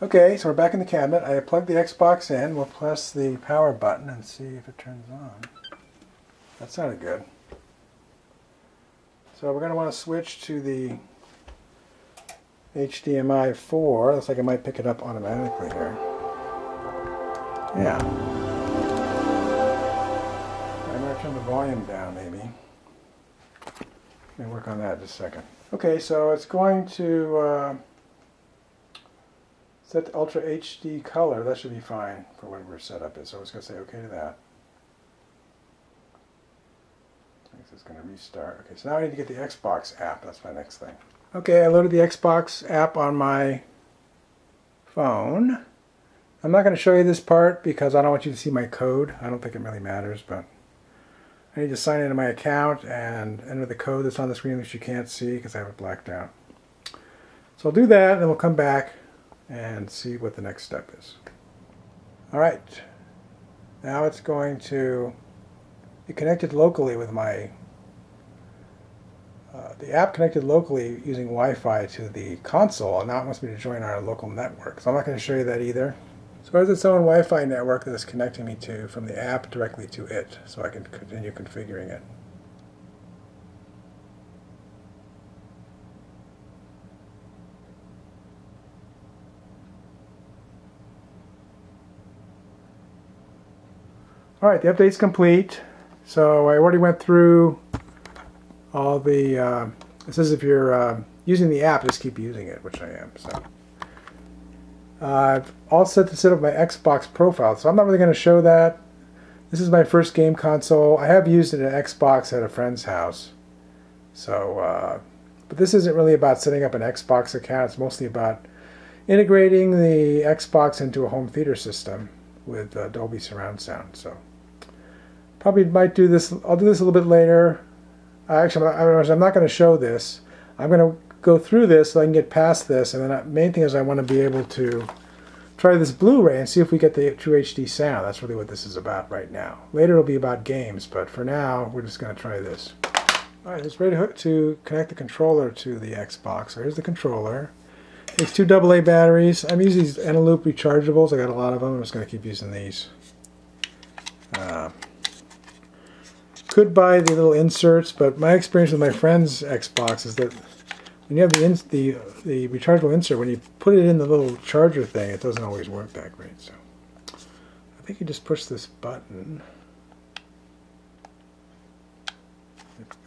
Okay, so we're back in the cabinet. I plugged the Xbox in. We'll press the power button and see if it turns on. That sounded good. So we're going to want to switch to the HDMI 4. Looks like I might pick it up automatically here. Yeah. I'm going to turn the volume down maybe. Let me work on that in just a second. Okay, so it's going to set to Ultra HD color. That should be fine for whatever setup is. So it's going to say OK to that. I guess it's going to restart. Okay, so now I need to get the Xbox app. That's my next thing. Okay, I loaded the Xbox app on my phone. I'm not going to show you this part because I don't want you to see my code. I don't think it really matters, but I need to sign into my account and enter the code that's on the screen which you can't see because I have it blacked out. So I'll do that and then we'll come back and see what the next step is. Alright, now it's going to be connected locally with my the app connected locally using Wi-Fi to the console, and now it wants me to join our local network. So I'm not going to show you that either. So it has its own Wi-Fi network that it's connecting me to from the app directly to it, so I can continue configuring it. Alright, the update's complete. So I already went through all the, it says if you're using the app, just keep using it, which I am. So I've all set to set up my Xbox profile, so I'm not really going to show that. This is my first game console. I have used an Xbox at a friend's house. So, but this isn't really about setting up an Xbox account. It's mostly about integrating the Xbox into a home theater system with Dolby surround sound. So probably might do this. I'll do this a little bit later. Actually, I'm not going to show this. I'm going to go through this so I can get past this, and then the main thing is I want to be able to try this Blu-ray and see if we get the TrueHD sound. That's really what this is about right now. Later it'll be about games, but for now we're just going to try this. Alright, it's ready to connect the controller to the Xbox. So here's the controller. It's two AA batteries. I'm using these Eneloop rechargeables. I got a lot of them. I'm just going to keep using these. Could buy the little inserts, but my experience with my friend's Xbox is that when you have the rechargeable insert, when you put it in the little charger thing, it doesn't always work that great. So I think you just push this button.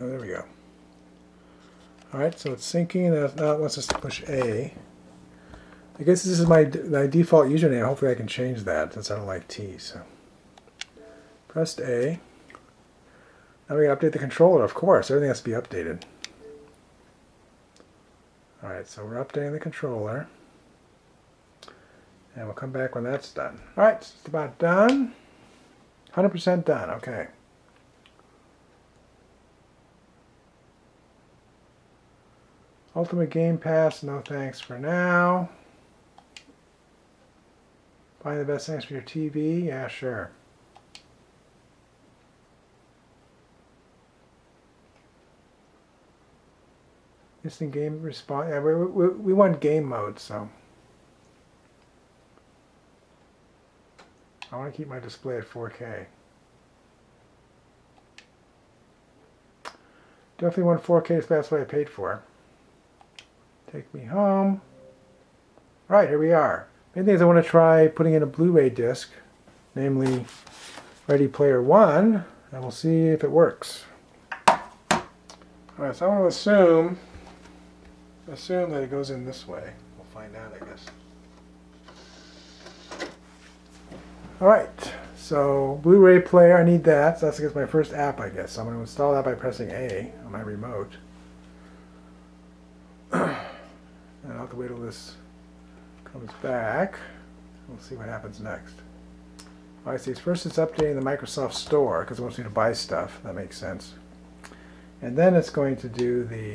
Oh, there we go. Alright, so it's syncing, and now it wants us to push A. I guess this is my default username. Hopefully I can change that since I don't like T. So pressed A. Now we can update the controller, of course. Everything has to be updated. Alright, so we're updating the controller. And we'll come back when that's done. Alright, it's about done. 100% done, okay. Ultimate Game Pass, no thanks for now. Find the best things for your TV? Yeah, sure. Instant game response. Yeah, we want game mode, so I want to keep my display at 4K. Definitely want 4K, so that's what I paid for. Take me home. Right, here we are. Main thing is I want to try putting in a Blu-ray disc, namely Ready Player One, and we'll see if it works. Alright, so I want to assume that it goes in this way. We'll find out, I guess. Alright, so Blu-ray player, I need that. So that's my first app, I guess. So I'm going to install that by pressing A on my remote. And I'll have to wait till this comes back. We'll see what happens next. Alright, see, first it's updating the Microsoft Store because it wants me to buy stuff. That makes sense. And then it's going to do the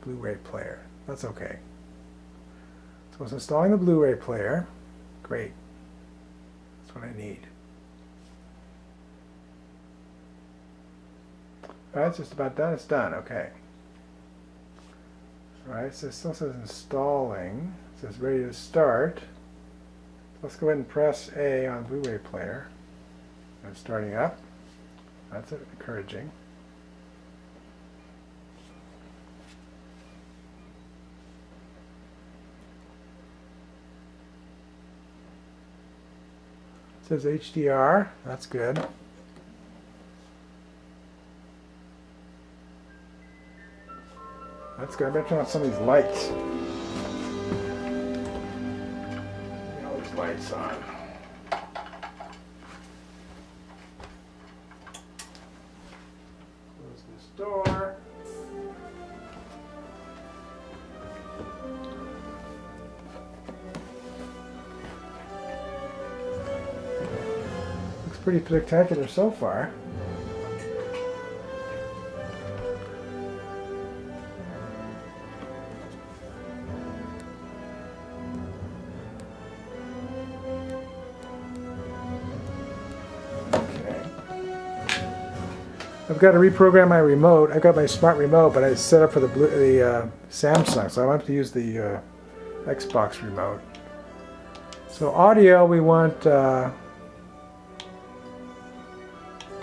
Blu-ray player. That's okay. So it's installing the Blu-ray player. Great. That's what I need. Alright, it's just about done. It's done. Okay. Alright, so it still says installing. It says ready to start. Let's go ahead and press A on Blu-ray player. It's starting up. That's encouraging. It says HDR. That's good. That's good. I better turn on some of these lights. Get all these lights on. Close this door. Looks pretty spectacular so far. I've got to reprogram my remote. I've got my smart remote, but I set up for the Samsung, so I want to use the Xbox remote. So audio, we want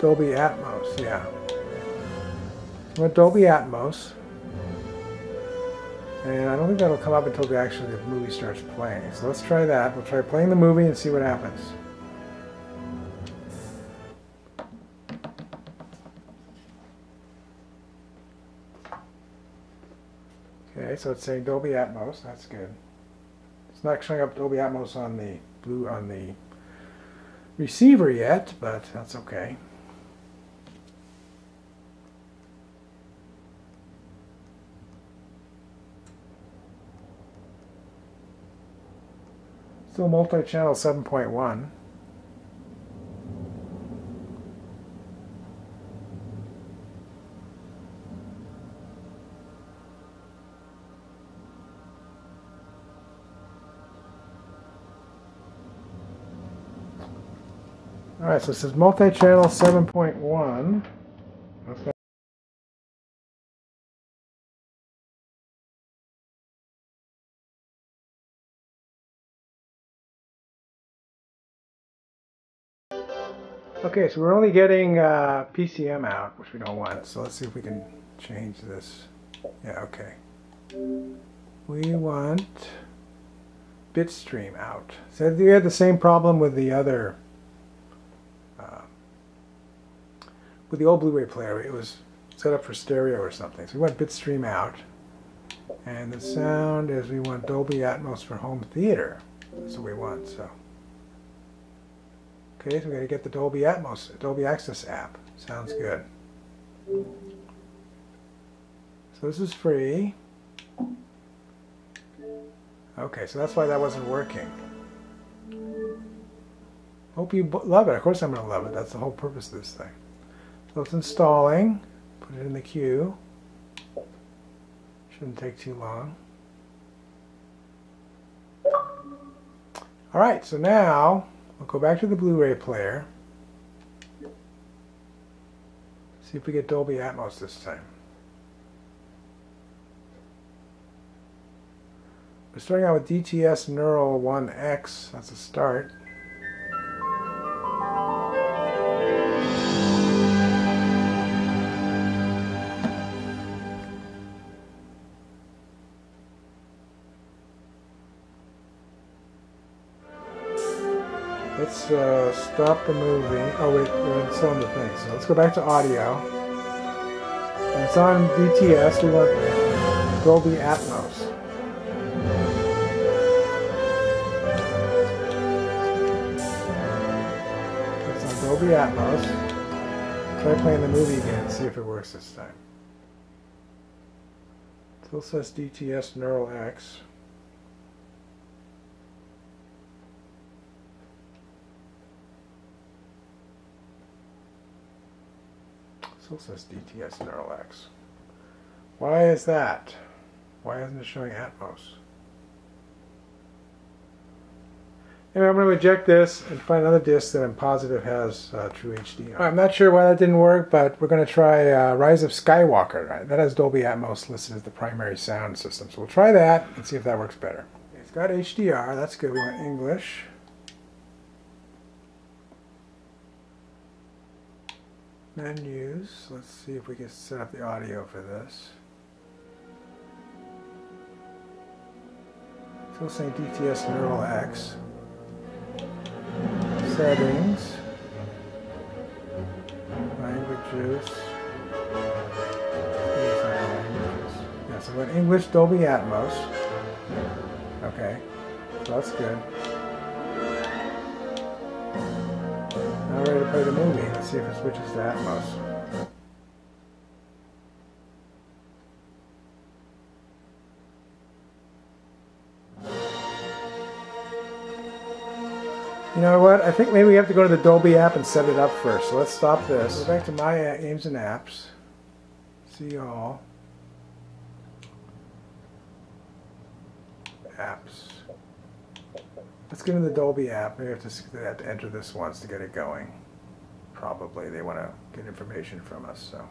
Dolby Atmos, yeah. We want Dolby Atmos. And I don't think that'll come up until the movie starts playing. So let's try that. We'll try playing the movie and see what happens. Okay, so it's saying Dolby Atmos. That's good. It's not showing up Dolby Atmos on the receiver yet, but that's okay. Still multi-channel 7.1. Alright, so it says multi-channel 7.1. Okay, so we're only getting PCM out, which we don't want. So let's see if we can change this. Yeah, okay. We want bitstream out. So we had the same problem with the other, with the old Blu-ray player. It was set up for stereo or something. So we want bitstream out. And the sound is we want Dolby Atmos for home theater. That's what we want, so. Okay, so we got to get the Dolby Atmos, Dolby Access app. Sounds good. So this is free. Okay, so that's why that wasn't working. Hope you love it. Of course I'm going to love it. That's the whole purpose of this thing. So it's installing. Put it in the queue. Shouldn't take too long. Alright, so now we'll go back to the Blu-ray player. See if we get Dolby Atmos this time. We're starting out with DTS Neural 1X. That's a start. Let's stop the movie. Oh wait, we're still on the thing. So let's go back to audio. And it's on DTS. We want Dolby Atmos. It's on Dolby Atmos. Try playing the movie again and see if it works this time. Still says DTS Neural X. Still says DTS Neural X. Why is that? Why isn't it showing Atmos? Anyway, I'm going to reject this and find another disc that I'm positive has TrueHD on. I'm not sure why that didn't work, but we're going to try Rise of Skywalker. Right? That has Dolby Atmos listed as the primary sound system. So we'll try that and see if that works better. It's got HDR. That's good. We want English. Menus. Let's see if we can set up the audio for this. Still saying DTS Neural X. Settings. Languages. Yeah, so I went English, Dolby Atmos. Okay, so that's good. Now we're ready to play the movie. Let's see if it switches to Atmos. You know what? I think maybe we have to go to the Dolby app and set it up first. So let's stop this. Go back to my games and apps. See all. Apps. Let's get in the Dolby app. Maybe they have to enter this once to get it going. Probably they want to get information from us. So.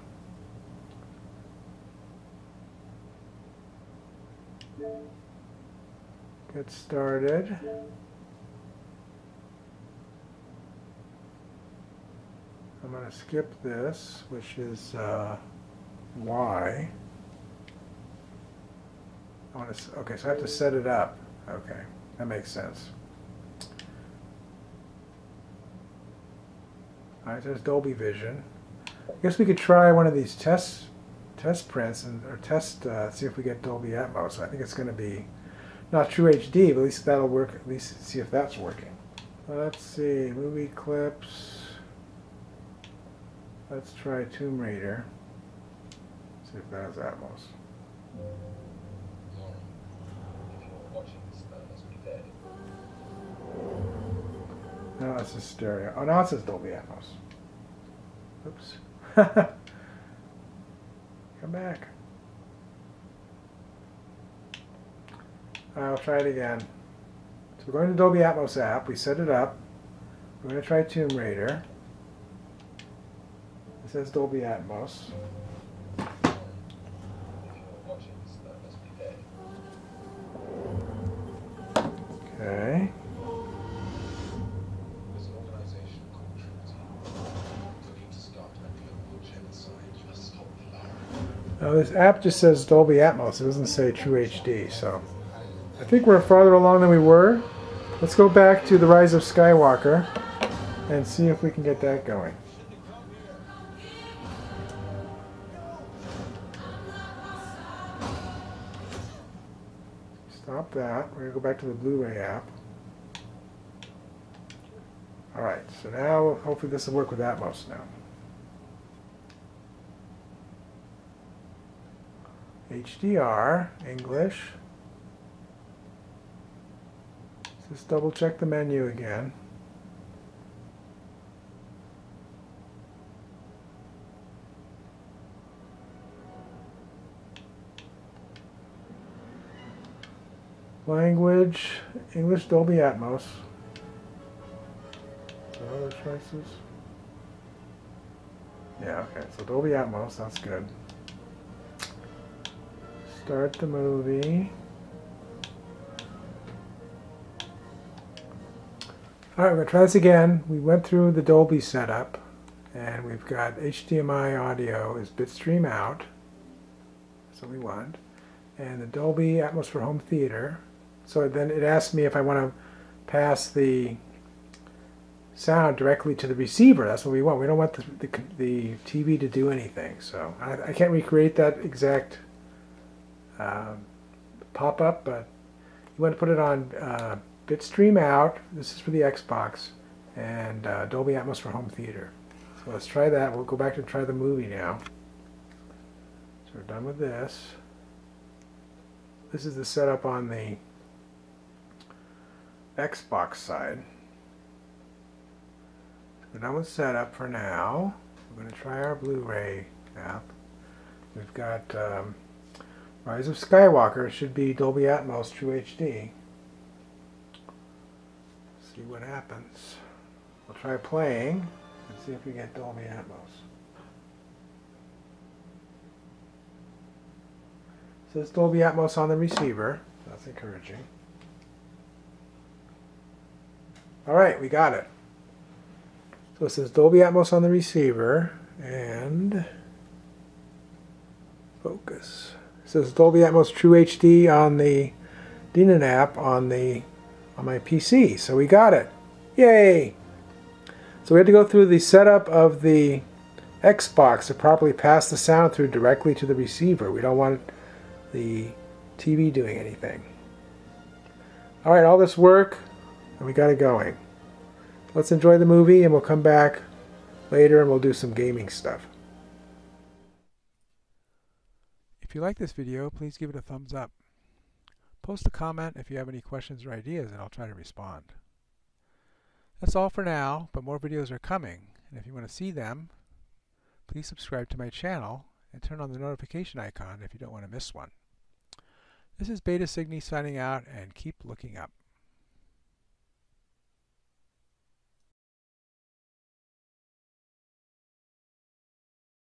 Get started. I'm going to skip this, which is Y. Okay, so I have to set it up. Okay, that makes sense. Alright, there's DolbyVision. I guess we could try one of these test prints or see if we get Dolby Atmos. I think it's going to be not True HD, but at least that'll work. At least see if that's working. Let's see, movie clips. Let's try Tomb Raider. See if that has Atmos. No, it's a stereo. Oh, now it says Dolby Atmos. Oops. Come back. I'll try it again. So we're going to Dolby Atmos app. We set it up. We're going to try Tomb Raider. It says Dolby Atmos. Okay. Now this app just says Dolby Atmos. It doesn't say True HD, so I think we're farther along than we were. Let's go back to The Rise of Skywalker and see if we can get that going. Stop that. We're going to go back to the Blu-ray app. Alright, so now hopefully this will work with Atmos now. HDR, English. Let's just double check the menu again. Language, English, Dolby Atmos. Other choices? Yeah, okay, so Dolby Atmos, that's good. Start the movie. Alright, we're going to try this again. We went through the Dolby setup, and we've got HDMI audio is bitstream out. That's what we want. And the Dolby Atmos for home theater. So then it asks me if I want to pass the sound directly to the receiver. That's what we want. We don't want the TV to do anything. So I can't recreate that exact pop-up, but you want to put it on bitstream out. This is for the Xbox, and Dolby Atmos for home theater. So let's try that. We'll go back and try the movie now. So we're done with this. This is the setup on the Xbox side. We're done with setup for now. We're going to try our Blu-ray app. We've got Rise of Skywalker. It should be Dolby Atmos TrueHD. See what happens. We'll try playing and see if we get Dolby Atmos. It says Dolby Atmos on the receiver. That's encouraging. Alright, we got it. So it says Dolby Atmos on the receiver, And focus. It says Dolby Atmos TrueHD on the DINN app on my PC. So we got it. Yay! So we had to go through the setup of the Xbox to properly pass the sound through directly to the receiver. We don't want the TV doing anything. Alright, all this work, and we got it going. Let's enjoy the movie, and we'll come back later and we'll do some gaming stuff. If you like this video, please give it a thumbs up. Post a comment if you have any questions or ideas, and I'll try to respond. That's all for now, but more videos are coming, and if you want to see them, please subscribe to my channel and turn on the notification icon if you don't want to miss one. This is Beta Signy signing out, and keep looking up.